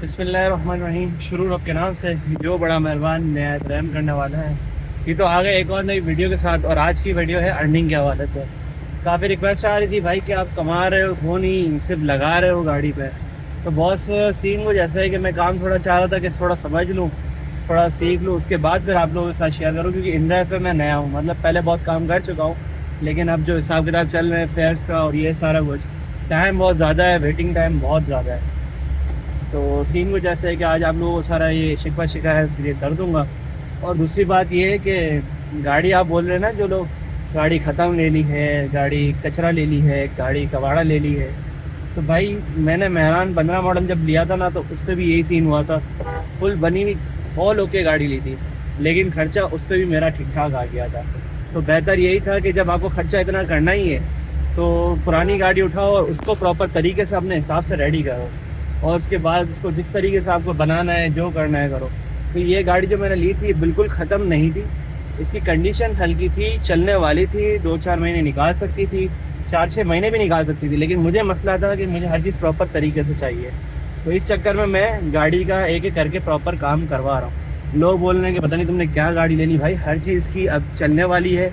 बिस्मिल्लाहिर्रहमानिर्रहीम। शुरू रब के नाम से जो बड़ा मेहरबान नहायत रहम करने वाला है। ये तो आ गए एक और नई वीडियो के साथ, और आज की वीडियो है अर्निंग के हवाले से। काफ़ी रिक्वेस्ट आ रही थी भाई कि आप कमा रहे हो नहीं, सिर्फ लगा रहे हो गाड़ी पे। तो बॉस सीन वो जैसा है कि मैं काम थोड़ा चाह रहा था कि थोड़ा समझ लूँ, थोड़ा सीख लूँ, उसके बाद फिर आप लोगों के साथ शेयर करूँ, क्योंकि इंडिया पे मैं नया हूँ। मतलब पहले बहुत काम कर चुका हूँ, लेकिन अब जो हिसाब किताब चल रहे हैं फेयर्स का और ये सारा कुछ, टाइम बहुत ज़्यादा है, वेटिंग टाइम बहुत ज़्यादा है। तो सीन कुछ ऐसा है कि आज आप लोगों को सारा ये शिकवा शिकायत ये कर दूंगा। और दूसरी बात ये है कि गाड़ी आप बोल रहे हैं ना, जो लोग गाड़ी ख़त्म ले ली है, गाड़ी कचरा ले ली है, गाड़ी कबाड़ा ले ली है, तो भाई मैंने मेहरान 15 मॉडल जब लिया था ना, तो उस पर भी यही सीन हुआ था। फुल बनी हुई ऑल होके गाड़ी ली थी, लेकिन खर्चा उस पर भी मेरा ठीक ठाक आ गया था। तो बेहतर यही था कि जब आपको खर्चा इतना करना ही है, तो पुरानी गाड़ी उठाओ और उसको प्रॉपर तरीके से अपने हिसाब से रेडी करो, और उसके बाद इसको जिस तरीके से आपको बनाना है, जो करना है करो। तो ये गाड़ी जो मैंने ली थी बिल्कुल ख़त्म नहीं थी, इसकी कंडीशन हल्की थी, चलने वाली थी, 2-4 महीने निकाल सकती थी, 4-6 महीने भी निकाल सकती थी, लेकिन मुझे मसला था कि मुझे हर चीज़ प्रॉपर तरीके से चाहिए। तो इस चक्कर में मैं गाड़ी का एक एक करके प्रॉपर काम करवा रहा हूँ। लोग बोल रहे हैं कि पता नहीं तुमने क्या गाड़ी ले ली। भाई हर चीज़ की अब चलने वाली है,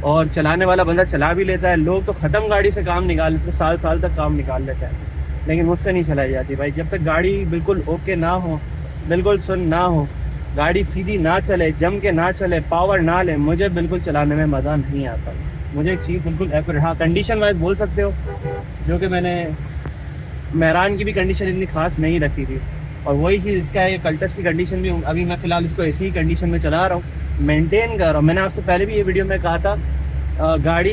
और चलाने वाला बंदा चला भी लेता है। लोग तो ख़त्म गाड़ी से काम निकाल लेते, साल साल तक काम निकाल लेते हैं, लेकिन मुझसे नहीं चलाई जाती भाई। जब तक गाड़ी बिल्कुल ओके ना हो, बिल्कुल सुन ना हो, गाड़ी सीधी ना चले, जम के ना चले, पावर ना ले, मुझे बिल्कुल चलाने में मज़ा नहीं आता। मुझे एक चीज़ बिल्कुल एक्यूरेट, हाँ कंडीशन वाइज बोल सकते हो, जो कि मैंने मेहरान की भी कंडीशन इतनी खास नहीं रखी थी। और वही चीज़ इसका है, कल्टस की कंडीशन भी अभी मैं फ़िलहाल इसको ऐसी ही कंडीशन में चला रहा हूँ, मेंटेन कर रहा हूँ। मैंने आपसे पहले भी ये वीडियो में कहा था, गाड़ी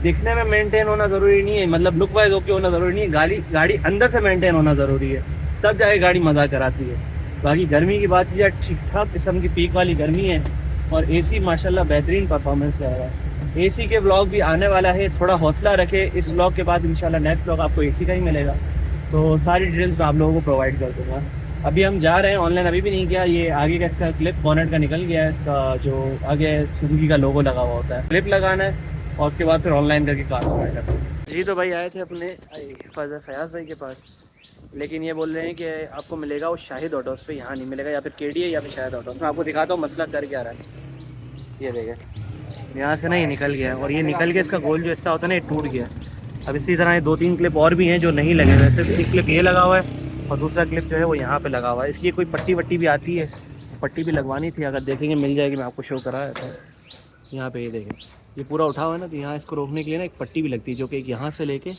दिखने में मेंटेन होना ज़रूरी नहीं है, मतलब लुक वाइज ओके होना ज़रूरी नहीं है, गाड़ी अंदर से मेंटेन होना ज़रूरी है, तब जाके गाड़ी मज़ा कराती है। बाकी गर्मी की बात की जाए, ठीक ठाक किस्म की पीक वाली गर्मी है, और एसी माशाल्लाह बेहतरीन परफॉर्मेंस है रहा है। एसी के ब्लॉग भी आने वाला है, थोड़ा हौसला रखे, इस ब्लॉग के बाद इंशाल्लाह नेक्स्ट ब्लॉग आपको एसी का ही मिलेगा। तो सारी डिटेल्स मैं आप लोगों को प्रोवाइड कर दूँगा। अभी हम जा रहे हैं ऑनलाइन, अभी भी नहीं किया। ये आगे का इसका क्लिप बोनेट का निकल गया है, इसका जो आगे सुजुकी का लोगो लगा हुआ होता है, क्लिप लगाना है, और उसके बाद फिर ऑनलाइन करके कार करवाएगा। जी तो भाई आए थे अपने फयाज भाई के पास, लेकिन ये बोल रहे हैं कि आपको मिलेगा वो शाहिद ऑटोस पे, यहाँ नहीं मिलेगा, या फिर केडी है या फिर शाहिद ऑटोस। मैं आपको दिखाता हूँ मसला कर क्या रहा है। ये देखें, यहाँ से ना ये निकल गया है, और ये निकल के इसका गोल जो हिस्सा होता है ना, ये टूट गया। अब इसी तरह ये 2-3 क्लिप और भी हैं जो नहीं लगे हुए, सिर्फ एक क्लिप ये लगा हुआ है, और दूसरा क्लिप जो है वो यहाँ पे लगा हुआ है। इसकी कोई पट्टी वट्टी भी आती है, पट्टी भी लगवानी थी, अगर देखेंगे मिल जाएगी, मैं आपको शो करा देता हूँ। यहाँ पे ये देखें, ये पूरा उठा हुआ है ना, तो यहाँ इसको रोकने के लिए ना एक पट्टी भी लगती है, जो कि यहाँ से लेके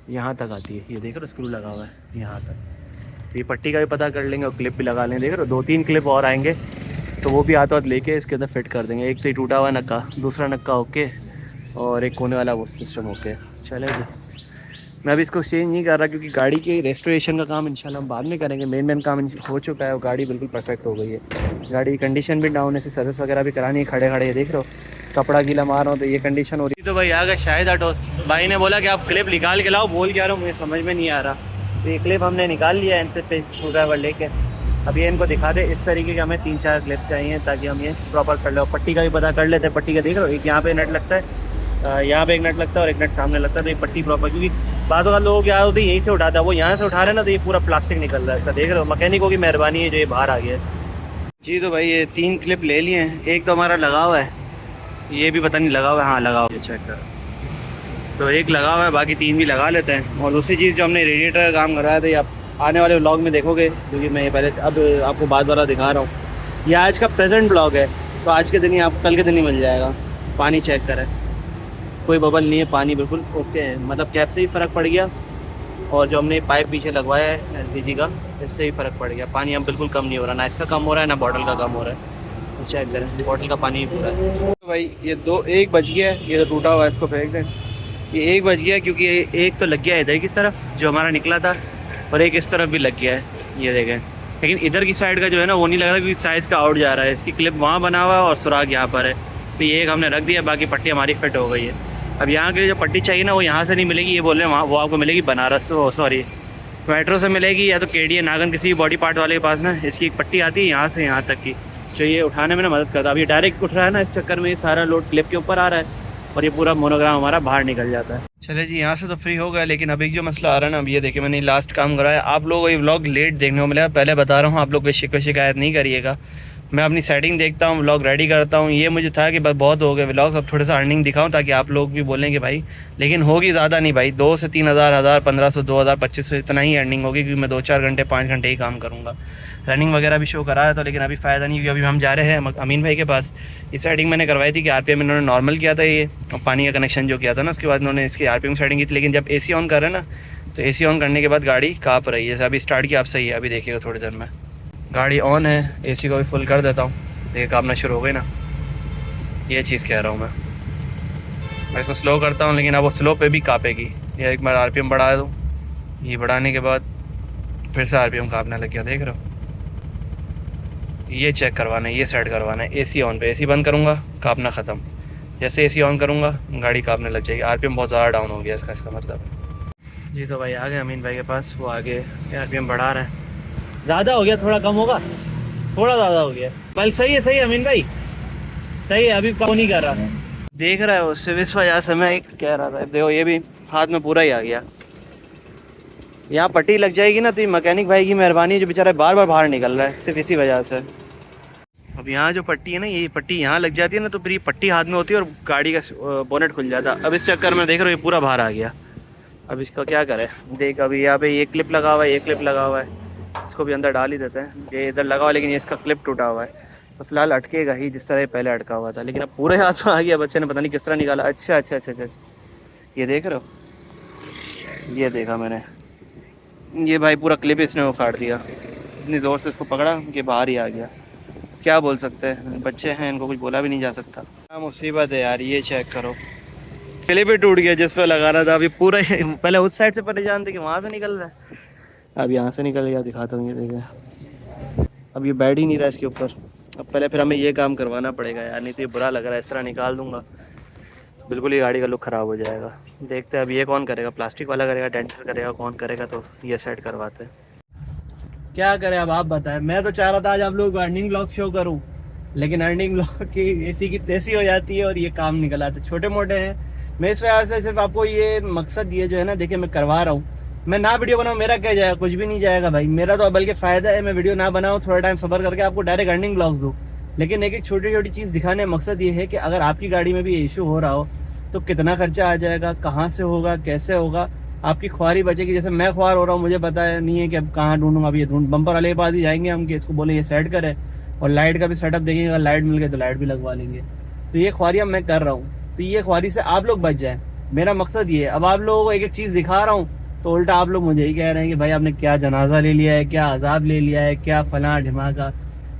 यहाँ तक आती है। ये देख रहे हो स्क्रू लगा हुआ है यहाँ तक। ये पट्टी का भी पता कर लेंगे और क्लिप भी लगा लेंगे। देख रहे हो 2-3 क्लिप और आएंगे, तो वो भी हाथों हाथ लेके इसके अंदर फिट कर देंगे। एक तो ये टूटा हुआ नक्का, दूसरा नक्का ओके, और एक कोने वाला वो सिस्टम ओके। चलेगी, मैं अभी इसको चेंज नहीं कर रहा, क्योंकि गाड़ी के रेस्टोरेशन का काम इंशाल्लाह हम बाद में करेंगे। मेन काम हो चुका है, और गाड़ी बिल्कुल परफेक्ट हो गई है। गाड़ी की कंडीशन भी डाउन है, सर्विस वगैरह भी करानी है। खड़े खड़े देख रहे हो, कपड़ा गीला मार रहा हूँ तो ये कंडीशन हो रही है। तो भाई आ गए शाहिद ऑटोस। भाई ने बोला कि आप क्लिप निकाल के लाओ, बोल क्या रहा हूँ मुझे समझ में नहीं आ रहा। तो ये क्लिप हमने निकाल लिया है इनसे, पे स्क्रूड्राइवर लेके। अब ये इनको दिखा दे, इस तरीके के हमें 3-4 क्लिप्स चाहिए, ताकि हम ये प्रॉपर कर लो। पट्टी का भी पता कर लेते हैं, पट्टी का देख रहे हो, एक यहाँ पे नट लगता है, यहाँ पे एक नट लगता है, और एक नट सामने लगता है। तो ये पट्टी प्रॉपर, क्योंकि बाद वाला लोग क्या होते हैं यहीं से उठाता है, वो यहाँ से उठा रहे हैं ना, तो ये पूरा प्लास्टिक निकल रहा है इसका। देख रहे हो, मैकेनिकों की मेहरबानी है जो ये बाहर आ गया है। जी तो भाई ये 3 क्लिप ले लिए हैं, एक तो हमारा लगा हुआ है, ये भी पता नहीं लगा हुआ है, हाँ लगा हुआ है, चेक कर। तो एक लगा हुआ है, बाकी 3 भी लगा लेते हैं। और दूसरी चीज़ जो हमने रेडिएटर का काम कराया था, ये आप आने वाले व्लॉग में देखोगे, क्योंकि मैं ये पहले अब आपको बाद वाला दिखा रहा हूँ। ये आज का प्रेजेंट ब्लॉग है, तो आज के दिन ही आप कल के दिन ही मिल जाएगा। पानी चेक करें, कोई बबल नहीं है, पानी बिल्कुल ओके है, मतलब कैप से ही फ़र्क पड़ गया, और जो हमने पाइप पीछे लगवाया है LPG का, इससे ही फ़र्क पड़ गया। पानी अब बिल्कुल कम नहीं हो रहा, ना इसका कम हो रहा है ना बॉटल का कम हो रहा है। चेक करें, बॉटल का पानी ही पूरा है। तो भाई ये 1 बज गया है, ये तो टूटा हुआ है, इसको फेंक दें। ये 1 बज गया, क्योंकि एक तो लग गया है इधर की तरफ जो हमारा निकला था, और एक इस तरफ भी लग गया है, ये देखें। लेकिन इधर की साइड का जो है ना वो नहीं लग रहा, क्योंकि साइज़ का आउट जा रहा है। इसकी क्लिप वहाँ बना हुआ है और सुराग यहाँ पर है, तो ये एक हमने रख दिया, बाकी पट्टी हमारी फिट हो गई है। अब यहाँ के लिए जो पट्टी चाहिए ना, वो यहाँ से नहीं मिलेगी, ये बोल रहे हैं वहाँ, वो आपको मिलेगी बनारस, सॉरी मेट्रो से मिलेगी, या तो केडी नागन किसी बॉडी पार्ट वाले के पास ना इसकी एक पट्टी आती है यहाँ से यहाँ तक की, जो ये उठाने में ना मदद करता है। अब ये डायरेक्ट उठ रहा है ना, इस चक्कर में ये सारा लोड क्लिप के ऊपर आ रहा है, और ये पूरा मोनोग्राम हमारा बाहर निकल जाता है। चले जी, यहाँ से तो फ्री हो गया, लेकिन अभी जो मसला आ रहा है ना, अब ये देखिए मैंने लास्ट काम कराया। आप लोगों को ये व्लॉग लेट देखने को मिलेगा, पहले बता रहा हूँ, आप लोग कोई शिकायत नहीं करिएगा। मैं अपनी सेटिंग देखता हूँ, व्लॉग रेडी करता हूँ। ये मुझे था कि बस बहुत हो गए व्लॉग्स, अब थोड़ा सा अर्निंग दिखाऊँ ताकि आप लोग भी बोलें कि भाई, लेकिन होगी ज़्यादा नहीं भाई, 2 से 3 हज़ार, 1500, 2000, 2500 इतना ही अर्निंग होगी, क्योंकि मैं 2-4 घंटे 5 घंटे ही काम करूँगा। रनिंग वगैरह भी शो कराया था, लेकिन अभी फ़ायदा नहीं, क्योंकि अभी हम जा रहे हैं अमीन भाई के पास। ये सेटिंग मैंने करवाई थी कि आरपीएम इन्होंने नॉर्मल किया था, ये पानी का कनेक्शन जो किया था ना, उसके बाद इन्होंने इसकी आरपीएम सेटिंग की थी। लेकिन जब एसी ऑन कर रहे हैं ना, तो एसी ऑन करने के बाद गाड़ी काँप रही है। जैसे अभी स्टार्ट किया, आप सही है, अभी देखिएगा थोड़ी देर में गाड़ी ऑन है। एसी को भी फुल कर देता हूँ, देखिए काँपना शुरू हो गई ना, ये चीज़ कह रहा हूँ मैं इसको स्लो करता हूँ, लेकिन अब वो स्लो पे भी काँपेगी। ये एक बार आरपीएम बढ़ा दूँ, ये बढ़ाने के बाद फिर से आरपीएम काँपने लग गया, देख रहे हो। ये चेक करवाना है, ये सेट करवाना है। एसी ऑन पे, एसी बंद करूँगा, काँपना ख़त्म। जैसे एसी ऑन करूँगा, गाड़ी काँपने लग जाएगी। आरपीएम बहुत ज़्यादा डाउन हो गया इसका मतलब है। जी तो भाई आ गए अमीन भाई के पास, वो आगे आरपीएम बढ़ा रहे हैं। ज़्यादा हो गया, थोड़ा कम होगा, थोड़ा ज़्यादा हो गया। बल सही है अमीन भाई, सही है, अभी कम नहीं कर रहा। देख रहा है वो, सिर्फ इस वजह से मैं कह रहा था। देखो ये भी हाथ में पूरा ही आ गया। यहाँ पट्टी लग जाएगी ना, तो ये मैकेनिक भाई की मेहरबानी, जो बेचारा बार बार बाहर निकल रहा है, सिर्फ इसी वजह से। अब यहाँ जो पट्टी है ना, ये पट्टी यहाँ लग जाती है ना, तो फिर ये पट्टी हाथ में होती है और गाड़ी का बोनेट खुल जाता है। अब इस चक्कर में देख रहे हो, ये पूरा बाहर आ गया। अब इसका क्या करें, देख अभी यहाँ पे ये क्लिप लगा हुआ है, ये क्लिप लगा हुआ है, इसको भी अंदर डाल ही देते हैं। ये इधर लगा हुआ, लेकिन ये इसका क्लिप टूटा हुआ है, तो फिलहाल अटकेगा ही जिस तरह पहले अटका हुआ था। लेकिन अब पूरे हाथ में आ गया, बच्चे ने पता नहीं किस तरह निकाला। अच्छा अच्छा अच्छा अच्छा, ये देख रहे हो, ये देखा मैंने, ये भाई पूरा क्लिप इसने उखाड़ दिया। इतनी ज़ोर से इसको पकड़ा कि बाहर ही आ गया। क्या बोल सकते हैं, बच्चे हैं, इनको कुछ बोला भी नहीं जा सकता। क्या मुसीबत है यार, ये चेक करो, क्लिप ही टूट गया जिस पर लगाना था। अभी पूरा पहले उस साइड से परेशान थे कि वहाँ से निकल रहा है, अब यहाँ से निकल गया। दिखाता हूँ, ये देखें, अब ये बैठ ही नहीं रहा इसके ऊपर। अब पहले फिर हमें ये काम करवाना पड़ेगा यार, नहीं तो ये बुरा लग रहा है। इस तरह निकाल दूँगा बिल्कुल ही गाड़ी का लुक ख़राब हो जाएगा। देखते हैं अब ये कौन करेगा, प्लास्टिक वाला करेगा, डेंटल करेगा, कौन करेगा। तो ये सेट करवाते हैं, क्या करें अब आप बताएं। मैं तो चाह रहा था आज आप लोग अर्निंग ब्लॉग शो करूं, लेकिन अर्निंग ब्लॉग की ऐसी की तैसी हो जाती है और ये काम निकल आते छोटे मोटे हैं। मैं इस वजह से सिर्फ आपको ये मकसद ये जो है ना, देखिए मैं करवा रहा हूँ। मैं ना वीडियो बनाऊँ, मेरा क्या जाएगा, कुछ भी नहीं जाएगा भाई। मेरा तो बल्कि फ़ायदा है, मैं वीडियो ना बनाऊँ, थोड़ा टाइम सब्र करके आपको डायरेक्ट अर्निंग ब्लॉग्स दूँ। लेकिन एक एक छोटी छोटी चीज़ दिखाने का मकसद ये है कि अगर आपकी गाड़ी में भी इशू हो रहा हो तो कितना खर्चा आ जाएगा, कहाँ से होगा, कैसे होगा, आपकी ख्वारी बचेगी। जैसे मैं ख्वार हो रहा हूँ, मुझे पता है नहीं है कि अब कहाँ ढूंढूंगा। अब ये बम्पर वाले के पास ही जाएंगे हम कि इसको बोले ये सेट करे, और लाइट का भी सेटअप देखेंगे, अगर लाइट मिल गई तो लाइट भी लगवा लेंगे। तो ये ख्वारियाँ मैं कर रहा हूँ, तो ये ख्वारी से आप लोग बच जाएँ, मेरा मकसद ये है। अब आप लोगों को एक एक चीज़ दिखा रहा हूँ, तो उल्टा आप लोग मुझे ही कह रहे हैं कि भाई आपने क्या जनाजा ले लिया है, क्या अजाब ले लिया है, क्या फलां ढिमाका।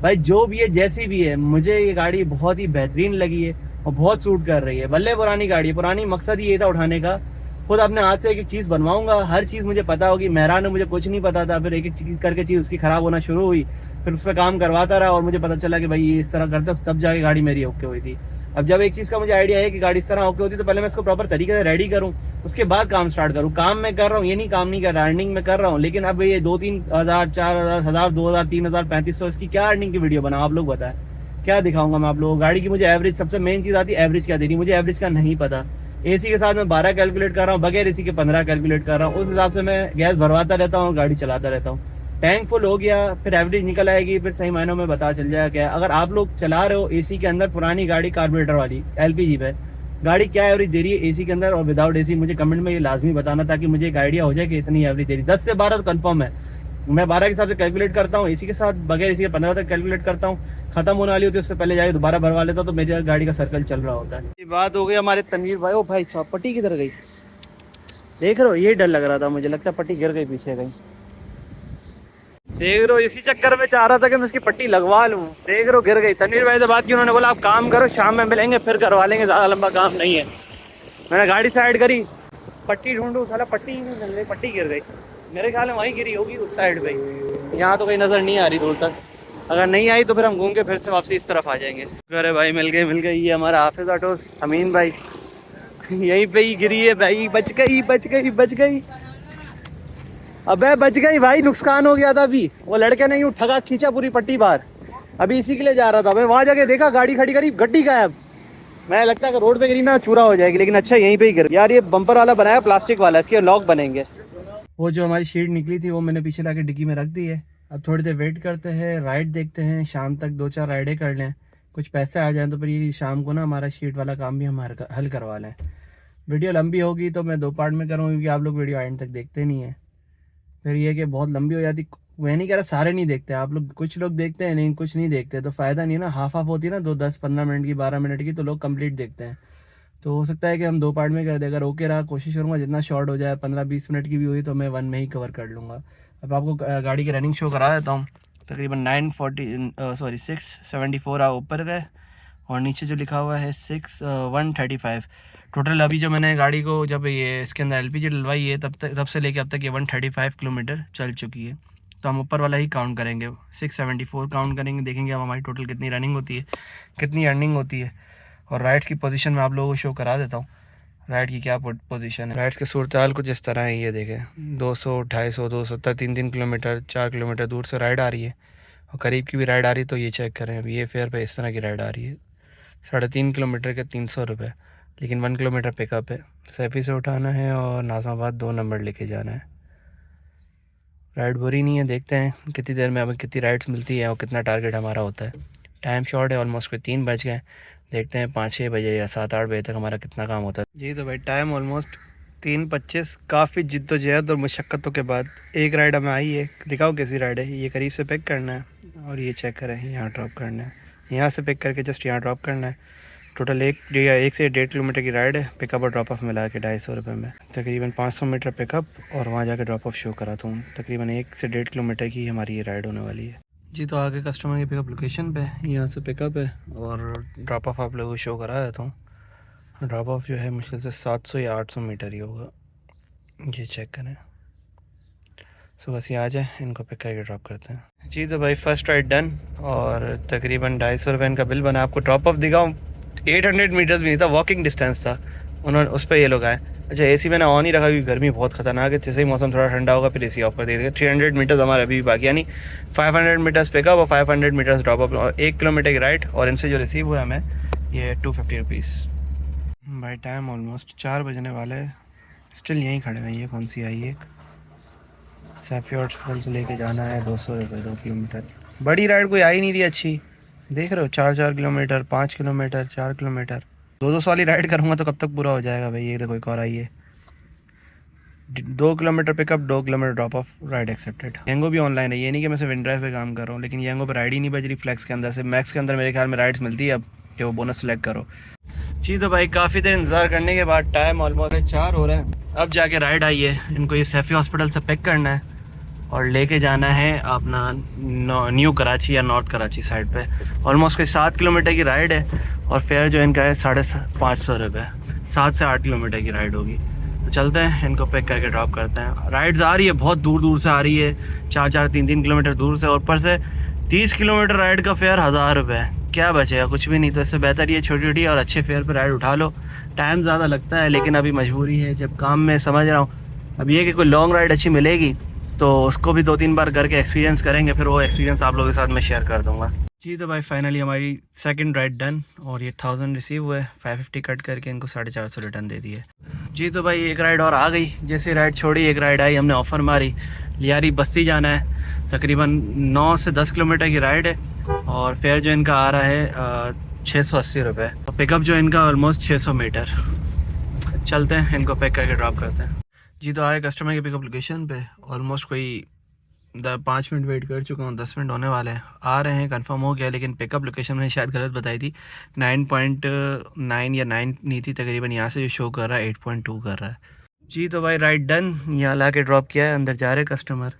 भाई जो भी है, जैसी भी है, मुझे ये गाड़ी बहुत ही बेहतरीन लगी है और बहुत सूट कर रही है। भले पुरानी गाड़ी है, पुरानी मकसद ही ये था उठाने का। खुद अपने हाथ से एक एक चीज़ बनवाऊंगा, हर चीज़ मुझे पता होगी। मेहरान ने मुझे कुछ नहीं पता था, फिर एक एक चीज़ करके चीज़ उसकी ख़राब होना शुरू हुई, फिर उस पर काम करवाता रहा और मुझे पता चला कि भाई ये इस तरह करते, तब जाके गाड़ी मेरी ओके हुई थी। अब जब एक चीज़ का मुझे आइडिया है कि गाड़ी इस तरह ओके होती, तो पहले मैं इसको प्रॉपर तरीके से रेडी करूँ, उसके बाद काम स्टार्ट करूँ। काम मैं कर रहा हूँ, ये नहीं काम नहीं कर रहा, अर्निंग में कर रहा हूँ। लेकिन अब ये 2-3 हज़ार, 4 हज़ार, 2,000, 3,000, 3,500, इसकी क्या अर्निंग की वीडियो बनाऊँ, आप लोग बताएं। क्या दिखाऊंगा मैं आप लोगों को। गाड़ी की मुझे एवरेज, सबसे मेन चीज़ आती है एवरेज क्या दे रही, मुझे एवरेज का नहीं पता। एसी के साथ मैं 12 कैलकुलेट कर रहा हूँ, बगैर एसी के 15 कैलकुलेट कर रहा हूँ। उस हिसाब से मैं गैस भरवाता रहता हूँ और गाड़ी चलाता रहता हूँ। टैंक फुल हो गया, फिर एवरेज निकल आएगी, फिर सही मायनों में पता चल जाएगा क्या। अगर आप लोग चला रहे हो एसी के अंदर पुरानी गाड़ी, कार्बोरेटर वाली एलपीजी पे गाड़ी, क्या एवरेज दे रही है एसी के अंदर और विदाउट एसी, मुझे कमेंट में ये लाजमी बताना, ताकि मुझे एक आइडिया हो जाए कि इतनी एवरेज दे रही। 10 से 12 तो कन्फर्म है। मैं 12 के हिसाब से कैलकुलेट करता हूँ, एसी के साथ, बगैर एसी के 15 तक कैलकुलेट करता हूँ। खत्म होने वाली होती है, उससे पहले जाके दोबारा भरवा लेता हूँ, तो मेरी गाड़ी का सर्कल चल रहा होता है। ये बात हो गई हमारे तनवीर भाई। ओ भाई साहब, पट्टी किधर गई, देख रहे हो, ये डर लग रहा था मुझे, लगता है पट्टी गिर गई पीछे कहीं। देख रहे हो, इसी चक्कर में चाह रहा था कि मैं इसकी पट्टी लगवा लूँ, देख रहे हो गिर गई। तनवीर भाई से बात की, उन्होंने बोला आप काम करो, शाम में मिलेंगे फिर करवा लेंगे, ज़्यादा लंबा काम नहीं है। मैंने गाड़ी साइड करी, पट्टी ढूंढूँ, साला पट्टी ही नहीं मिल रही, पट्टी गिर गई। मेरे ख्याल में वहीं गिरी होगी, उस साइड पे। यहाँ तो कहीं नज़र नहीं आ रही दूर तक, अगर नहीं आई तो फिर हम घूम के फिर से वापसी इस तरफ आ जाएंगे। अरे भाई मिल गई। ये हमारा हाफिज ऑटोस अमीन भाई, यहीं पे ही गिरी है भाई। बच गई। अबे बच गई भाई, नुकसान हो गया था। अभी वो लड़के ने यूँ ठगा खींचा पूरी पट्टी बाहर, अभी इसी के लिए जा रहा था मैं। वहाँ जाके देखा गाड़ी खड़ी करी, गड्डी गायब। मैं लगता है कि रोड पे गिरी ना चूरा हो जाएगी, लेकिन अच्छा यहीं पे ही गिर। यार ये बम्पर वाला बनाया प्लास्टिक वाला, इसके लॉक बनेंगे। वो जो हमारी शीट निकली थी वो मैंने पीछे लाके डिक्की में रख दी है। अब थोड़ी देर वेट करते हैं, राइड देखते हैं, शाम तक 2-4 राइडें कर लें, कुछ पैसे आ जाएं तो फिर ये शाम को ना हमारा शीट वाला काम भी हम हल करवा लें। वीडियो लंबी होगी तो मैं 2 पार्ट में करूँगा, क्योंकि आप लोग वीडियो एंड तक देखते नहीं है। फिर ये कि बहुत लंबी हो जाती। मैं नहीं कह रहा सारे नहीं देखते आप लोग, कुछ लोग देखते हैं लेकिन कुछ नहीं देखते, तो फ़ायदा नहीं है ना। हाफ हाफ होती है ना, 2-10-15 मिनट की, 12 मिनट की, तो लोग कंप्लीट देखते हैं। तो हो सकता है कि हम 2 पार्ट में कर दें। अगर ओके रहा कोशिश करूँगा जितना शॉर्ट हो जाए, 15-20 मिनट की भी हुई तो मैं 1 में ही कवर कर लूँगा। अब आपको गाड़ी की रनिंग शो करा देता हूँ। तकरीबन 674 ऊपर गए, और नीचे जो लिखा हुआ है 135। टोटल अभी जो मैंने गाड़ी को जब ये इसके अंदर एलपीजी डलवाई है तब से लेके अब तक ये 135 किलोमीटर चल चुकी है। तो हम ऊपर वाला ही काउंट करेंगे, 674 काउंट करेंगे, देखेंगे अब हमारी टोटल कितनी रनिंग होती है, कितनी अर्निंग होती है। और राइड्स की पोजीशन मैं आप लोगों को शो करा देता हूँ, राइड की क्या पोजीशन है। राइड्स के सूरत हाल कुछ इस तरह है, ये देखें 200, 250, 270, 3-3 किलोमीटर, 4 किलोमीटर दूर से राइड आ रही है, और करीब की भी राइड आ रही है। तो ये चेक करें, अभी ये फेयर पे इस तरह की राइड आ रही है, 3.5 किलोमीटर के 300 रुपये, लेकिन 1 किलोमीटर पिकअप है। सैफ़ी से उठाना है और नाज़माबाद 2 नंबर लेके जाना है। राइड बुरी नहीं है, देखते हैं कितनी देर में हमें कितनी राइड्स मिलती है और कितना टारगेट हमारा होता है। टाइम शॉर्ट है, ऑलमोस्ट कोई 3 बज गए। देखते हैं 5-6 बजे या 7-8 बजे तक हमारा कितना काम होता है। जी तो भाई टाइम ऑलमोस्ट 3:25। काफ़ी जिद्दोजहद और मशक्क़तों के बाद एक राइड हमें आई है। दिखाओ कैसी राइड है। ये करीब से पिक करना है और ये चेक करें, यहाँ ड्रॉप करना है, यहाँ से पिक करके जस्ट यहाँ ड्रॉप करना है। टोटल 1 से 1.5 किलोमीटर की राइड है। पिकअप और ड्रॉप ऑफ मिला के 250 रुपये में, तकरीबन 500 मीटर पिकअप और वहाँ जाके ड्रॉप ऑफ शो कराता हूँ। तकरीबन 1 से 1.5 किलोमीटर की हमारी ये राइड होने वाली है। जी तो आगे कस्टमर की पिकअप लोकेशन पे, यहाँ से पिकअप है और ड्रॉप ऑफ आप लोगों को शो करा देता हूँ। ड्रॉप ऑफ जो है मुश्किल से 700 या 800 मीटर ही होगा, ये चेक करें। सो बस ये आ जाए, इनको पिक करके ड्रॉप करते हैं। जी तो भाई फर्स्ट राइड डन और तकरीबन 250 रुपये इनका बिल बना। आपको ड्रॉप ऑफ दिखाऊँ, 800 मीटर्स भी नहीं था, वॉकिंग डिस्टेंस था। उन्होंने उस पर ये लोग आए। अच्छा एसी मैंने ऑन ही रखा क्योंकि गर्मी बहुत ख़तरनाक है। जैसे ही मौसम थोड़ा ठंडा होगा फिर एसी ऑफ कर देंगे। 300 मीटर्स हमारे अभी भी बाकी, यानी 500 मीटर्स पिकअप और 500 मीटर्स ड्रॉप ऑफ और 1 किलोमीटर की राइड। और इनसे जो रिसीव हुआ हमें ये 250 रुपीज़। भाई टाइम ऑलमोस्ट 4 बजने वाले है, स्टिल यहीं खड़े हैं। ये कौन सी आई है, सैफ़ी हॉस्पिटल से लेके जाना है 200 रुपये 2 किलोमीटर। बड़ी राइड कोई आई नहीं थी अच्छी, देख रहे हो 4-4 किलोमीटर, 5 किलोमीटर, 4 किलोमीटर, 200 वाली राइड करूँगा तो कब तक पूरा हो जाएगा भाई। ये देखो एक और आई है, 2 kilometre pickup, 2 kilometre drop off, ride accepted. Yango भी ऑनलाइन है, ये नहीं कि मैं सिर्फ विंड्राइव पे काम कर रहा हूँ, लेकिन येंगो पर राइड ही नहीं बज रही। फ्लेक्स के अंदर से मैक्स के अंदर मेरे ख्याल में राइड्स मिलती है अब कि वो बोनस सेलेक्ट करो। जी तो भाई काफ़ी देर इंतज़ार करने के बाद टाइम ऑलमोस्ट 4 हो रहे हैं, अब जाके राइड आई है। इनको ये सैफ़ी हॉस्पिटल से पिक करना है और लेके जाना है अपना न्यू कराची या नॉर्थ कराची साइड पे। ऑलमोस्ट कोई 7 किलोमीटर की राइड है और फेयर जो इनका है 550 रुपये। 7 से 8 किलोमीटर की राइड होगी। तो चलते हैं, इनको पिक करके ड्रॉप करते हैं। राइड्स आ रही है, बहुत दूर दूर से आ रही है, 4-4, 3-3 किलोमीटर दूर से, और ऊपर से 30 किलोमीटर राइड का फेयर 1000 रुपये। क्या बचेगा, कुछ भी नहीं। तो इससे बेहतर ये छोटी छोटी और अच्छे फेयर पर राइड उठा लो। टाइम ज़्यादा लगता है लेकिन अभी मजबूरी है, जब काम में समझ रहा हूँ। अब ये कि कोई लॉन्ग राइड अच्छी मिलेगी तो उसको भी 2-3 बार करके एक्सपीरियंस करेंगे, फिर वो एक्सपीरियंस आप लोगों के साथ मैं शेयर कर दूंगा। जी तो भाई फाइनली हमारी सेकंड राइड डन और ये 1000 रिसीव हुए, 550 कट करके इनको 450 रिटर्न दे दिए। जी तो भाई एक राइड और आ गई। जैसे राइड छोड़ी एक राइड आई, हमने ऑफ़र मारी, लियारी बस्ती जाना है। तकरीबन 9 से 10 किलोमीटर की राइड है और फेयर जो इनका आ रहा है 680 रुपये। तो पिकअप जो इनका ऑलमोस्ट 600 मीटर। चलते हैं, इनको पैक करके ड्रॉप करते हैं। जी तो आए कस्टमर के पिकअप लोकेशन पे। ऑलमोस्ट कोई 5 मिनट वेट कर चुका हूँ, 10 मिनट होने वाले हैं। आ रहे हैं, कंफर्म हो गया, लेकिन पिकअप लोकेशन मैंने शायद गलत बताई थी। 9.9 या 9 नहीं थी तकरीबन, यहाँ से जो शो कर रहा है 8.2 कर रहा है। जी तो भाई राइड डन, यहाँ ला के ड्रॉप किया है, अंदर जा रहे कस्टमर।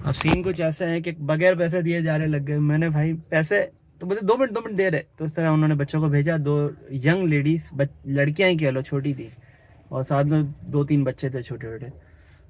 अब सीन कुछ ऐसा है कि बगैर पैसे दिए जा रहे लग गए। मैंने भाई पैसे तो मुझे 2 मिनट दे रहे, तो इस तरह उन्होंने बच्चों को भेजा। 2 यंग लेडीज़, लड़कियाँ ही कह लो, छोटी थी, और साथ में 2-3 बच्चे थे छोटे छोटे।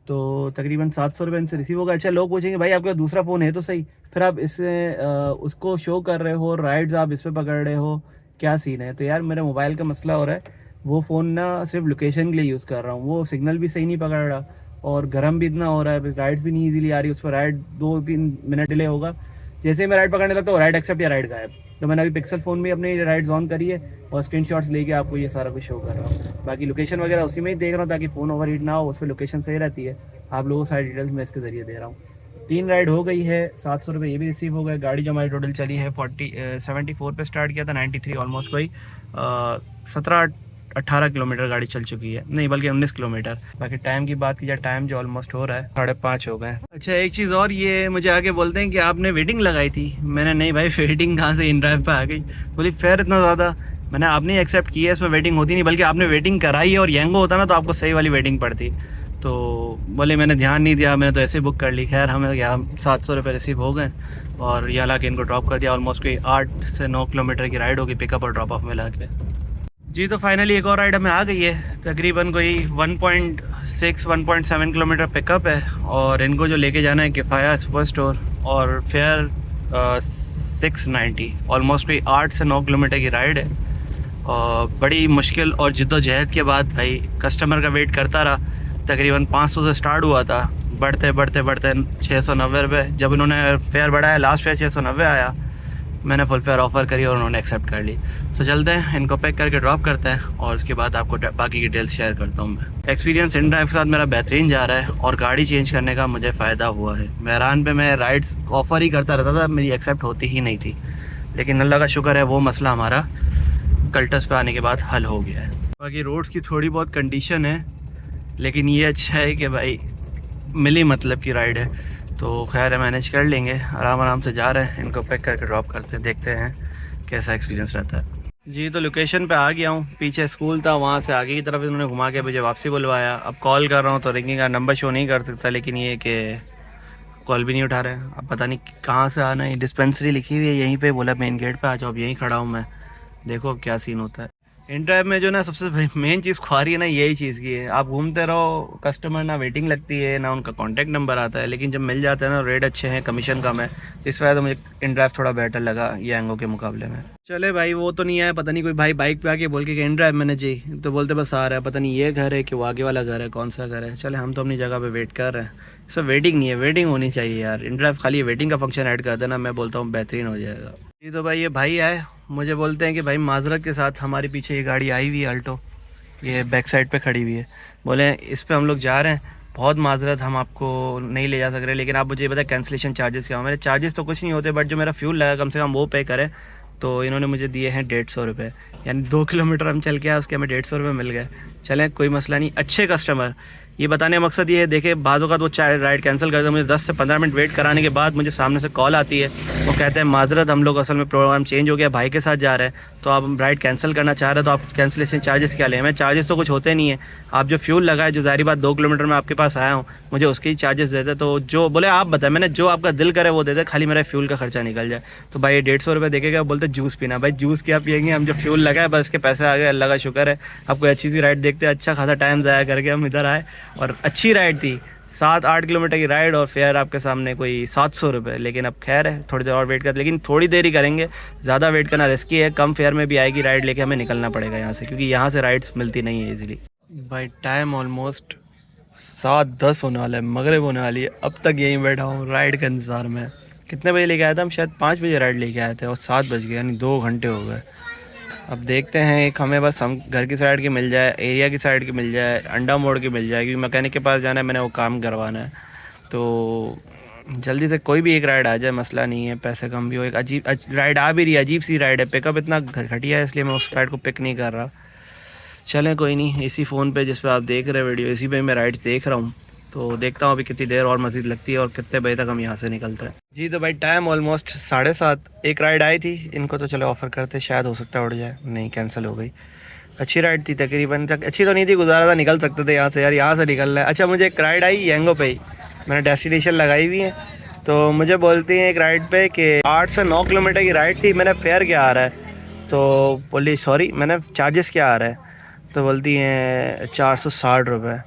तो तकरीबन 700 रुपये इनसे रिसीव होगा। अच्छा लोग पूछेंगे भाई आपका दूसरा फ़ोन है तो सही, फिर आप इससे उसको शो कर रहे हो, राइड्स आप इस पर पकड़ रहे हो, क्या सीन है। तो यार मेरे मोबाइल का मसला हो रहा है, वो फ़ोन ना सिर्फ लोकेशन के लिए यूज़ कर रहा हूँ, वो सिग्नल भी सही नहीं पकड़ रहा और गर्म भी इतना हो रहा है, राइड्स भी नहीं ईजिली आ रही। उस पर राइड 2-3 मिनट डिले होगा, जैसे ही मैं राइड पकड़ने लगता हूँ राइड एक्सेप्ट या राइड गायब। तो मैंने अभी पिक्सल फ़ोन में अपनी राइड्स ऑन करी है और स्क्रीनशॉट्स लेके आपको ये सारा कुछ शो कर रहा हूँ। बाकी लोकेशन वगैरह उसी में ही देख रहा हूँ ताकि फ़ोन ओवर हीट ना हो, उस पर लोकेशन सही रहती है। आप लोगों को सारी डिटेल्स मैं इसके ज़रिए दे रहा हूँ। 3 राइड हो गई है, 700 रुपये ये भी रिसीव हो गए। गाड़ी जो हमारी टोटल चली है 74 पे स्टार्ट किया था, 93 ऑलमोस्ट कोई 17-18 किलोमीटर गाड़ी चल चुकी है, नहीं बल्कि 19 किलोमीटर। बाकी टाइम की बात की जाए, टाइम जो ऑलमोस्ट हो रहा है 5:30 हो गए। अच्छा एक चीज़ और, ये मुझे आगे बोलते हैं कि आपने वेटिंग लगाई थी। मैंने नहीं भाई, वेटिंग कहाँ से, इन ड्राइव पर आ गई। बोली फेयर इतना ज़्यादा, मैंने आपने एक्सेप्ट किया है, इसमें वेटिंग होती नहीं, बल्कि आपने वेटिंग कराई है और यंगो होता ना तो आपको सही वाली वेटिंग पड़ती। तो बोले मैंने ध्यान नहीं दिया, मैंने तो ऐसे बुक कर ली। खैर हमें यहाँ 700 रुपये रिसीव हो गए और ये हालांकि इनको ड्रॉप कर दिया। ऑलमोस्ट कोई 8 से 9 किलोमीटर की राइड होगी पिकअप और ड्रॉप ऑफ मिला के। जी तो फाइनली एक और राइड हमें आ गई है, तकरीबन कोई 1.6-1.7 किलोमीटर पिकअप है और इनको जो लेके जाना है किफ़ाया सुपर स्टोर, और फेयर 690। ऑलमोस्ट कोई 8 से 9 किलोमीटर की राइड है और बड़ी मुश्किल और जिद्दोजहद के बाद भाई कस्टमर का वेट करता रहा। तकरीबन 500 से स्टार्ट हुआ था, बढ़ते बढ़ते बढ़ते 690 रुपये। जब इन्होंने फेयर बढ़ाया, लास्ट फेयर 690 आया, मैंने फुल फेयर ऑफ़र करी और उन्होंने एक्सेप्ट कर ली। तो चलते हैं, इनको पैक करके ड्रॉप करते हैं और उसके बाद आपको बाकी डिटेल्स शेयर करता हूँ। मैं एक्सपीरियंस इन ड्राइव के साथ मेरा बेहतरीन जा रहा है और गाड़ी चेंज करने का मुझे फ़ायदा हुआ है। मेहरान पे मैं राइड्स ऑफ़र ही करता रहता था, मेरी एक्सेप्ट होती ही नहीं थी, लेकिन अल्लाह का शुक्र है वो मसला हमारा कल्टस पे आने के बाद हल हो गया है। बाकी रोड्स की थोड़ी बहुत कंडीशन है, लेकिन ये अच्छा है कि भाई मिली मतलब की राइड है, तो खैर है मैनेज कर लेंगे। आराम आराम से जा रहे हैं, इनको पैक करके ड्रॉप करते हैं, देखते हैं कैसा एक्सपीरियंस रहता है। जी तो लोकेशन पे आ गया हूँ, पीछे स्कूल था, वहाँ से आगे की तरफ इन्होंने घुमा के मुझे वापसी बुलवाया। अब कॉल कर रहा हूँ तो रिंगिंग का नंबर शो नहीं कर सकता, लेकिन ये कि कॉल भी नहीं उठा रहे हैं। अब पता नहीं कहाँ से आना है। डिस्पेंसरी लिखी हुई है यहीं पे, बोला मेन गेट पे आ जाओ, अब यहीं खड़ा हूँ मैं। देखो अब क्या सीन होता है। इन ड्राइव में जो ना सबसे मेन चीज़ ख्वारी है ना, यही चीज़ की है। आप घूमते रहो, कस्टमर ना वेटिंग लगती है ना उनका कॉन्टैक्ट नंबर आता है, लेकिन जब मिल जाता है ना रेट अच्छे हैं, कमीशन कम है, इस वजह से मुझे इन ड्राइव थोड़ा बेटर लगा यांगो के मुकाबले में। चले भाई, वो तो नहीं आया, पता नहीं कोई भाई बाइक पे आके बोल के इन ड्राइव मैंने जी, तो बोलते बस आ रहा है, पता नहीं ये घर है कि वो आगे वाला घर है, कौन सा घर है। चले हम तो अपनी जगह पे वेट कर रहे हैं। इस पर वेटिंग नहीं है, वेटिंग होनी चाहिए यार। इन ड्राइव खाली वेटिंग का फंक्शन ऐड कर देना, मैं बोलता हूँ बेहतरीन हो जाएगा। जी तो भाई ये भाई आए, मुझे बोलते हैं कि भाई माजरत के साथ हमारे पीछे ये गाड़ी आई हुई है अल्टो, ये बैक साइड पे खड़ी हुई है, बोले इस पे हम लोग जा रहे हैं, बहुत माजरत हम आपको नहीं ले जा सक रहे, लेकिन आप मुझे बताएं कैंसिलेशन चार्जेस क्या हो। मेरे चार्जेस तो कुछ नहीं होते, बट जो मेरा फ्यूल लगा कम से कम वो पे करें। तो इन्होंने मुझे दिए हैं 150 रुपये, यानी 2 किलोमीटर हम चल के आए, उसके हमें 150 रुपये मिल गए। चलें कोई मसला नहीं, अच्छे कस्टमर। ये बताने का मकसद ये है, देखे बाज़ों का वो राइड कैंसिल कर दे, मुझे 10 से 15 मिनट वेट कराने के बाद मुझे सामने से कॉल आती है, वो कहते हैं माजरत हम लोग असल में प्रोग्राम चेंज हो गया, भाई के साथ जा रहे हैं, तो आप राइड कैंसिल करना चाह रहे हैं, तो आप कैंसिलेशन चार्जेस क्या लें। मैं चार्जेस तो कुछ होते नहीं है, आप जो फ्यूल लगाए, जो ज़ाहिर बात 2 किलोमीटर में आपके पास आया हूँ, मुझे उसके ही चार्जेस देते। तो जो बोले आप बताएं, मैंने जो आपका दिल करे वो दे दे, खाली मेरा फ्यूल का खर्चा निकल जाए। तो भाई ये 150 रुपये देखेगा, बोलते जूस पीना। भाई जूस क्या पियेंगे, हम जो फ्यूल लगाए बस के पैसे आ गए, अल्लाह का शुक्र है। अब कोई अच्छी सी राइड देखते, अच्छा खासा टाइम ज़ाया करके हम इधर आए और अच्छी राइड थी, 7-8 किलोमीटर की राइड और फेयर आपके सामने कोई 700 रुपये। लेकिन अब खैर है, थोड़ी देर और वेट कर, लेकिन थोड़ी देर ही करेंगे, ज़्यादा वेट करना रिस्की है। कम फेयर में भी आएगी राइड, लेके हमें निकलना पड़ेगा यहाँ से, क्योंकि यहाँ से राइड्स मिलती नहीं है ईजिली। भाई टाइम ऑलमोस्ट 7:10 होने वाला है, मगरिब होने वाली है, अब तक यहीं बैठा हूँ राइड के इंतज़ार में। कितने बजे लेके आया था हम, शायद 5 बजे राइड लेके आए थे और 7 बज गए, यानी 2 घंटे हो गए। अब देखते हैं, एक हमें बस हम घर की साइड की मिल जाए, एरिया की साइड की मिल जाए, अंडा मोड़ की मिल जाए, क्योंकि मैकेनिक के पास जाना है, मैंने वो काम करवाना है। तो जल्दी से कोई भी एक राइड आ जाए, मसला नहीं है, पैसे कम भी हो। एक अजीब राइड आ भी रही है, अजीब सी राइड है, पिकअप इतना घटिया है, इसलिए मैं उस राइड को पिक नहीं कर रहा। चलें कोई नहीं, इसी फ़ोन पे जिस पे आप देख रहे हैं वीडियो, इसी पे मैं राइड्स देख रहा हूँ। तो देखता हूँ अभी कितनी देर और मज़ीद लगती है और कितने बजे तक हम यहाँ से निकलते हैं। जी तो भाई टाइम ऑलमोस्ट 7:30। एक राइड आई थी, इनको तो चलो ऑफ़र करते, शायद हो सकता है उड़ जाए, नहीं कैंसिल हो गई। अच्छी राइड थी तकरीबन, तक अच्छी तो नहीं थी, गुजारा था, निकल सकते थे यहाँ से यार, यहाँ से निकलना है। अच्छा मुझे एक राइड आई यांगो पे ही, मैंने डेस्टिनेशन लगाई हुई है, तो मुझे बोलती हैं एक राइड पे कि 8 से 9 किलोमीटर की राइड थी। मैंने फेयर क्या आ रहा है, तो बोली सॉरी मैंने चार्जेस क्या आ रहा है, तो बोलती हैं 460 रुपये,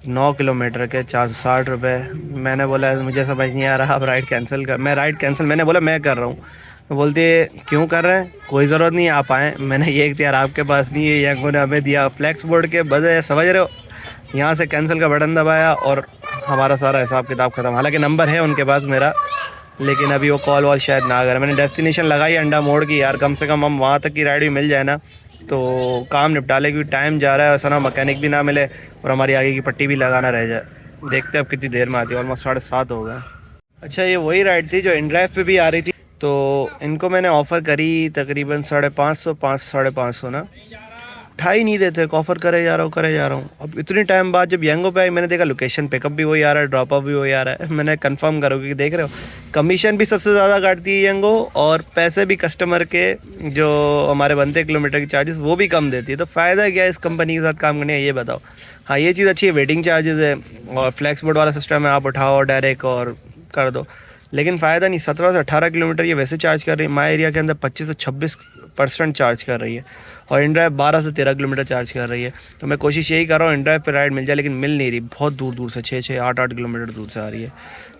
9 किलोमीटर के 460 रुपये। मैंने बोला मुझे समझ नहीं आ रहा, आप राइड कैंसिल कर। मैं राइड कैंसिल, मैंने बोला मैं कर रहा हूँ। तो बोलती है क्यों कर रहे हैं, कोई ज़रूरत नहीं आप आएँ। मैंने ये इख्तियार आपके पास नहीं है, यांगो ने हमें दिया, फ्लैक्स बोर्ड के बजे, समझ रहे हो। यहाँ से कैंसिल का बटन दबाया और हमारा सारा हिसाब किताब ख़त्म। हालांकि नंबर है उनके पास मेरा, लेकिन अभी वो कॉल वॉल शायद ना करे। मैंने डेस्टिनेशन लगाई अंडा मोड़ की यार, कम से कम हम वहाँ तक की राइड भी मिल जाए ना तो काम निपटा ले, क्योंकि टाइम जा रहा है, ऐसा ना मैकेनिक भी ना मिले और हमारी आगे की पट्टी भी लगाना रह जाए। देखते हैं अब कितनी देर में आती है, ऑलमोस्ट 7:30 हो गए। अच्छा ये वही राइड थी जो इनड्राइव पे भी आ रही थी, तो इनको मैंने ऑफ़र करी तकरीबन 550 550 ना, उठा ही नहीं देते, ऑफ़र करे जा रहा हूँ। अब इतनी टाइम बाद जब यंगो पे आई मैंने देखा लोकेशन पिकअप भी वही आ रहा है, ड्रॉप ऑफ भी वही आ रहा है। मैंने कंफर्म करो क्योंकि देख रहे हो कमीशन भी सबसे ज़्यादा काटती है यंगो, और पैसे भी कस्टमर के जो हमारे बनते किलोमीटर की चार्जेस वो भी कम देती है। तो फ़ायदा क्या है इस कंपनी के साथ काम करने का, ये बताओ। हाँ ये चीज़ अच्छी है, वेटिंग चार्जेस है और फ्लैक्स बोर्ड वाला सिस्टम है, आप उठाओ डायरेक्ट और कर दो। लेकिन फ़ायदा नहीं, 17 से 18 किलोमीटर ये वैसे चार्ज कर रही है, माई एरिया के अंदर 25 से 26% चार्ज कर रही है, और इनड्राइव 12 से 13 किलोमीटर चार्ज कर रही है। तो मैं कोशिश यही कर रहा हूँ इनड्राइव पे राइड मिल जाए, लेकिन मिल नहीं रही, बहुत दूर दूर से 6 8 किलोमीटर दूर से आ रही है।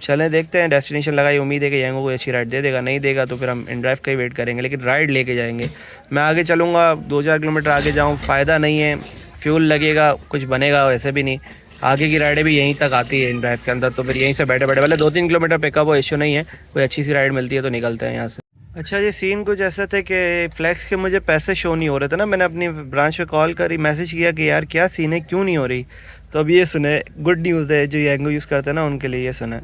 चलें देखते हैं, डेस्टिनेशन लगाई, उम्मीद है कि यंगो को अच्छी राइड दे देगा, नहीं देगा तो फिर हम इनड्राइव का ही वेट करेंगे, लेकिन राइड लेके जाएंगे। मैं आगे चलूँगा, 2-4 किलोमीटर आगे जाऊँ, फ़ायदा नहीं है, फ्यूल लगेगा, कुछ बनेगा वैसे भी नहीं। आगे की राइडें भी यहीं तक आती है इन ड्राइव के अंदर, तो फिर यहीं से बैठे बैठे पहले 2-3 किलोमीटर पिकअप हो, इश्यू नहीं है, कोई अच्छी सी राइड मिलती है तो निकलते हैं यहाँ से। अच्छा ये सीन कुछ ऐसे थे कि फ्लैक्स के मुझे पैसे शो नहीं हो रहे थे ना, मैंने अपनी ब्रांच पे कॉल करी, मैसेज किया कि यार क्या सीन है, क्यों नहीं हो रही। तो अब ये सुने, गुड न्यूज़ है जो यंगो यूज़ करते हैं ना उनके लिए, ये सुने।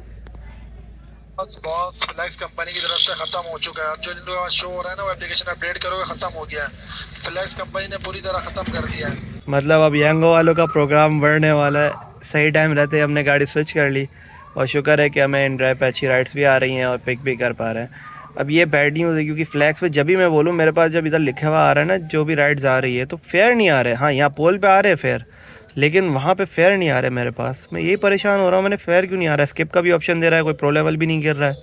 बॉस फ्लैक्स कंपनी की तरफ से खत्म हो चुका है। अब जो इनको शो हो रहा है ना वो एप्लीकेशन अपडेट करोगे खत्म हो गया है। फ्लैक्स कंपनी ने पूरी तरह खत्म कर दिया है। मतलब अब यंगो वालों का प्रोग्राम बढ़ने वाला है, सही टाइम रहते हमने गाड़ी स्विच कर ली, और शुक्र है कि हमें इन ड्राइव पे अच्छी राइड्स भी आ रही हैं और पिक भी कर पा रहे हैं। अब ये बैड न्यूज़ है क्योंकि फ्लैक्स पे जब भी मैं बोलूँ, मेरे पास जब इधर लिखा हुआ आ रहा है ना जो भी राइड्स आ रही है, तो फेयर नहीं आ रहे। हाँ यहाँ पोल पे आ रहे हैं फेयर, लेकिन वहाँ पे फेयर नहीं आ रहे मेरे पास। मैं यही परेशान हो रहा हूँ, मैंने फेयर क्यों नहीं आ रहा है। स्किप का भी ऑप्शन दे रहा है, कोई प्रो लेवल भी नहीं गिर रहा है।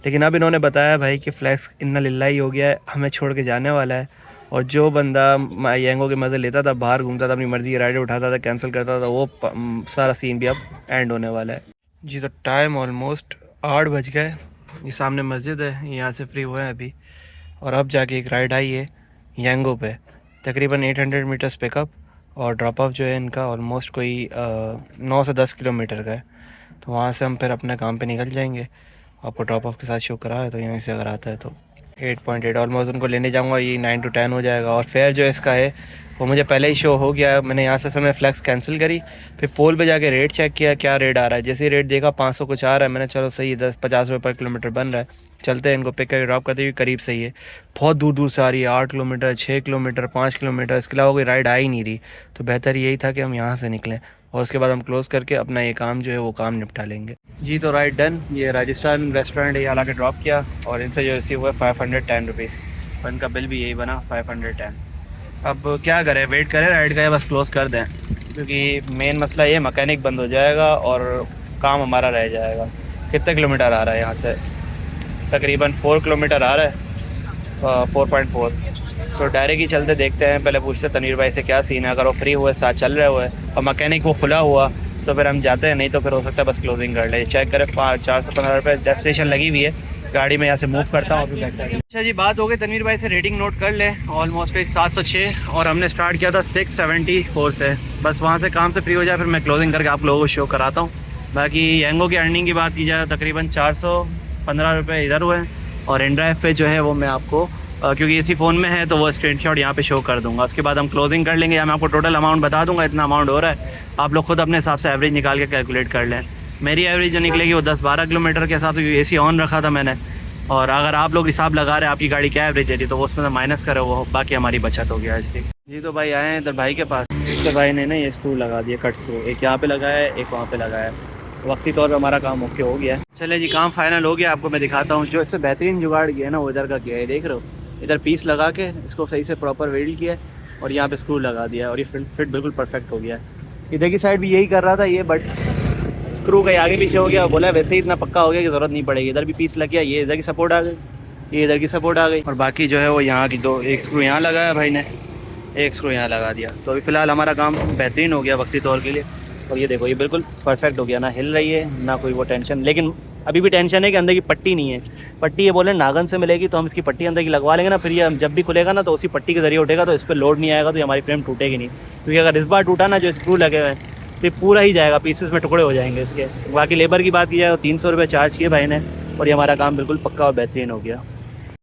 लेकिन अब इन्होंने बताया भाई कि फ्लैक्स इन्ना लिल्लाही हो गया है, हमें छोड़ के जाने वाला है, और जो बंदा यंगो के मज़े लेता था, बाहर घूमता था, अपनी मर्ज़ी की राइडें उठाता था, कैंसिल करता था, वो सारा सीन भी अब एंड होने वाला है जी। तो टाइम ऑलमोस्ट 8 बज गए, ये सामने मस्जिद है, यहाँ से फ्री हुए हैं अभी, और अब जाके एक राइड आई है यंगो पे, तकरीबन 800 मीटर्स पिकअप, और ड्रॉप ऑफ जो है इनका ऑलमोस्ट कोई 9 से 10 किलोमीटर का है। तो वहाँ से हम फिर अपने काम पे निकल जाएंगे। आपको ड्रॉप ऑफ के साथ शो करा है, तो यहीं से अगर आता है तो 8.8 ऑलमोस्ट उनको लेने जाऊंगा, ये 9 to 10 हो जाएगा। और फेयर जो इसका है वो मुझे पहले ही शो हो गया। मैंने यहाँ से समय फ्लैक्स कैंसिल करी, फिर पोल पे जाके रेट चेक किया क्या रेट आ रहा है। जैसे ही रेट देखा 500 कुछ आ रहा है, मैंने चलो सही है, 10-50 रुपये पर किलोमीटर बन रहा है, चलते हैं। इनको पिक करके ड्रॉप करते हुए करीब सही है, बहुत दूर दूर से आ रही है, 8 किलोमीटर 6 किलोमीटर 5 किलोमीटर, इसके अलावा कोई राइड आ ही नहीं रही। तो बेहतर यही था कि हम यहाँ से निकलें और उसके बाद हम क्लोज़ करके अपना ये काम जो है वो काम निपटा लेंगे जी। तो राइड डन, ये राजस्थान रेस्टोरेंट ये ला के ड्रॉप किया, और इनसे जो रिसीव हुआ 510 रुपीज़, और इनका बिल भी यही बना 510। अब क्या करें, वेट करें राइड का या बस क्लोज़ कर दें, क्योंकि मेन मसला ये मैकेनिक बंद हो जाएगा और काम हमारा रह जाएगा। कितने किलोमीटर आ रहा है यहाँ से, तकरीबन 4 किलोमीटर आ रहा है, 4.4। तो डायरेक्ट ही चलते, देखते हैं, पहले पूछते तनवीर भाई से क्या सीन है। अगर वो फ्री हुए, साथ चल रहे हुए और मैकेनिक वो खुला हुआ तो फिर हम जाते हैं, नहीं तो फिर हो सकता है बस क्लोजिंग कर ले। चेक करें 4 से 15 रुपये डेस्टिनेशन लगी हुई है, गाड़ी में यहाँ से मूव करता हूँ। अच्छा जी, बात हो गई तनवीर भाई से, रेटिंग नोट कर ले, ऑलमोस्ट 706, और हमने स्टार्ट किया था 674 से। बस वहाँ से काम से फ्री हो जाए फिर मैं क्लोजिंग करके आप लोगों को शो कराता हूँ। बाकी यंगो की अर्निंग की बात की जाए, तकरीबन 415 रुपये इधर हुए, और इनड्राइव पे जो है वो मैं आपको क्योंकि इसी फ़ोन में है तो वो स्क्रीनशॉट यहाँ पे शो कर दूंगा। उसके बाद हम क्लोजिंग कर लेंगे, या मैं आपको टोटल अमाउंट बता दूंगा, इतना अमाउंट हो रहा है, आप लोग खुद अपने हिसाब से एवरेज निकाल के कैलकुलेट कर लें। मेरी एवरेज जो निकलेगी वो 10-12 किलोमीटर के हिसाब से, AC ऑन रखा था मैंने, और अगर आप लोग हिसाब लगा रहे हैं आपकी गाड़ी क्या एवरेज देती है तो वो उसमें माइनस करे, वो बाकी हमारी बचत हो गया आज की जी। तो भाई आए हैं इधर भाई के पास, इसके भाई ने ना ये स्क्रू लगा दिया, कट स्क्रू, एक यहाँ पे लगाया है, एक वहाँ पे लगाया है। वक्ती तौर पे हमारा काम ओके हो गया है। चले जी, काम फाइनल हो गया, आपको मैं दिखाता हूँ। जो इससे बेहतरीन जुगाड़ किया है ना वो इधर का किया है, देख रहे हो, इधर पीस लगा के इसको सही से प्रॉपर वेल्ड किया है, और यहाँ पे स्क्रू लगा दिया, और ये फिट बिल्कुल परफेक्ट हो गया है। इधर की साइड भी यही कर रहा था ये, बट स्क्रू का आगे पीछे हो गया, बोला वैसे ही इतना पक्का हो गया कि ज़रूरत नहीं पड़ेगी। इधर भी पीस लग गया, ये इधर की सपोर्ट आ गई, ये इधर की सपोर्ट आ गई, और बाकी जो है वो यहाँ की दो, एक स्क्रू यहाँ लगाया भाई ने, एक स्क्रू यहाँ लगा दिया। तो अभी फ़िलहाल हमारा काम बेहतरीन हो गया वक्ती तौर के लिए, और ये देखो ये बिल्कुल परफेक्ट हो गया, ना हिल रही है ना कोई वो टेंशन। लेकिन अभी भी टेंशन है कि अंदर की पट्टी नहीं है। पट्टी ये बोले नागन से मिलेगी, तो हम इसकी पट्टी अंदर की लगवा लेंगे ना, फिर ये जब भी खुलेगा ना तो उसी पट्टी के जरिए उठेगा, तो इस पर लोड नहीं आएगा, तो हमारी फ्रेम टूटेगी नहीं। क्योंकि अगर इस बार टूटा ना, जो स्क्रू लगे हुए हैं, तो पूरा ही जाएगा, पीसेस में टुकड़े हो जाएंगे इसके। बाकी लेबर की बात की जाए तो 300 रुपये चार्ज किए भाई ने, और ये हमारा काम बिल्कुल पक्का और बेहतरीन हो गया।